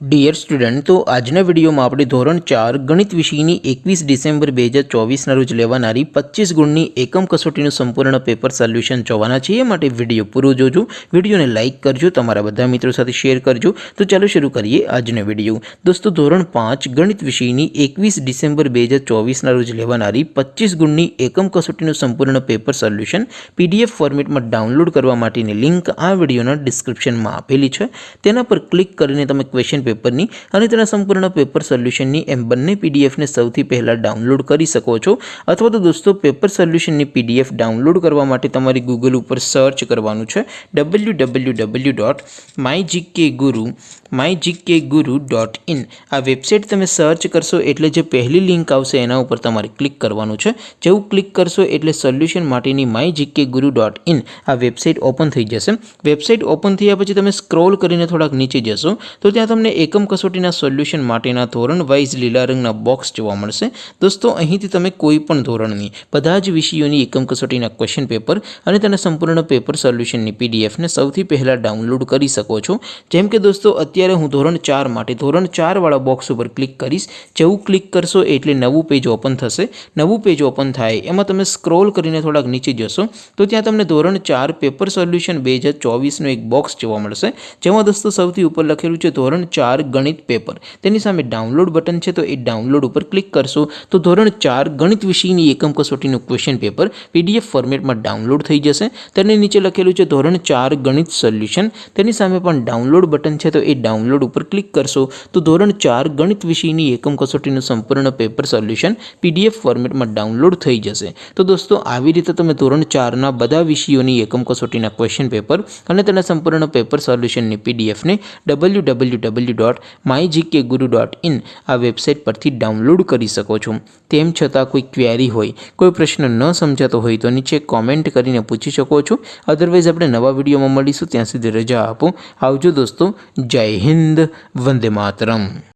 Dear student, तो आजना video में આપણે ધોરણ 4 ગણિત વિષયની 21 ડિસેમ્બર 2024 ના રોજ લેવાનારી 25 ગુણની એકમ કસોટીનું સંપૂર્ણ પેપર સોલ્યુશન જોવાના છે। એ માટે વિડિયો પૂરો જોજો, વિડિયોને લાઈક કરજો, તમારા બધા મિત્રો સાથે શેર કરજો। તો ચાલો શરૂ કરીએ આજનો વિડિયો। દોસ્તો, ધોરણ 5 ગણિત વિષયની 21 ડિસેમ્બર 2024 ના રોજ લેવાનારી 25 ગુણની એકમ કસોટીનું સંપૂર્ણ પેપર સોલ્યુશન પીડીએફ ફોર્મેટમાં ડાઉનલોડ કરવા માટેની લિંક આ વિડિયોના ડિસ્ક્રિપ્શનમાં આપેલી છે। તેના પર ક્લિક કરીને તમે ક્વેશ્ચન પેપરની અને તેના સંપૂર્ણ પેપર સોલ્યુશનની એમ બંને પીડીએફને સૌથી પહેલાં ડાઉનલોડ કરી શકો છો। અથવા તો દોસ્તો, પેપર સોલ્યુશનની પીડીએફ ડાઉનલોડ કરવા માટે તમારી ગૂગલ ઉપર સર્ચ કરવાનું છે www.mygkguru.in। આ વેબસાઇટ તમે સર્ચ કરશો એટલે જે પહેલી લિંક આવશે એના ઉપર તમારે ક્લિક કરવાનું છે। જેવું ક્લિક કરશો એટલે સોલ્યુશન માટેની mygkguru.in આ વેબસાઇટ ઓપન થઈ જશે। વેબસાઇટ ઓપન થયા પછી તમે સ્ક્રોલ કરીને થોડાક નીચે જશો તો ત્યાં તમને એકમ કસોટીના સોલ્યુશન માટેના ધોરણ વાઇઝ લીલા રંગના બોક્સ જોવા મળશે। દોસ્તો, અહીંથી તમે કોઈ પણ ધોરણની બધા જ વિષયોની એકમ કસોટીના ક્વેશ્ચન પેપર અને તેના સંપૂર્ણ પેપર સોલ્યુશનની પીડીએફને સૌથી પહેલાં ડાઉનલોડ કરી શકો છો। જેમ કે દોસ્તો, અત્યારે હું ધોરણ 4 માટે ધોરણ 4 વાળા બોક્સ ઉપર ક્લિક કરીશ। જેવું ક્લિક કરશો એટલે નવું પેજ ઓપન થશે। નવું પેજ ઓપન થાય એમાં તમે સ્ક્રોલ કરીને થોડાક નીચે જશો તો ત્યાં તમને ધોરણ 4 પેપર સોલ્યુશન 2024નો એક બોક્સ જોવા મળશે, જેમાં દોસ્તો સૌથી ઉપર લખેલું છે ધોરણ 4 ગણિત પેપર। તેની સામે ડાઉનલોડ બટન છે, તો એ ડાઉનલોડ ઉપર ક્લિક કરશો તો ધોરણ 4 ગણિત વિષયની એકમ કસોટીનું ક્વેશ્ચન પેપર પીડીએફ ફોર્મેટમાં ડાઉનલોડ થઈ જશે। તેની નીચે લખેલું છે ધોરણ 4 ગણિત સોલ્યુશન, તેની સામે પણ ડાઉનલોડ બટન છે, તો એ ડાઉનલોડ ઉપર ક્લિક કરશો તો ધોરણ 4 ગણિત વિષયની એકમ કસોટીનું સંપૂર્ણ પેપર સોલ્યુશન પીડીએફ ફોર્મેટમાં ડાઉનલોડ થઈ જશે। તો દોસ્તો, આવી રીતે તમે ધોરણ 4ના બધા વિષયોની એકમ કસોટીના ક્વેશ્ચન પેપર અને તેના સંપૂર્ણ પેપર સોલ્યુશનની પીડીએફને www.mygkguru.in આ વેબસાઇટ પરથી ડાઉનલોડ કરી શકો છો। તેમ છતાં કોઈ ક્વેરી હોય, કોઈ પ્રશ્ન ન સમજાતો હોય તો નીચે કોમેન્ટ કરીને પૂછી શકો છો। અધરવાઇઝ આપણે નવા વિડીયોમાં મળીશું, ત્યાં સુધી રજા આપો। આવજો દોસ્તો, જય હિન્દ, વંદે માતરમ।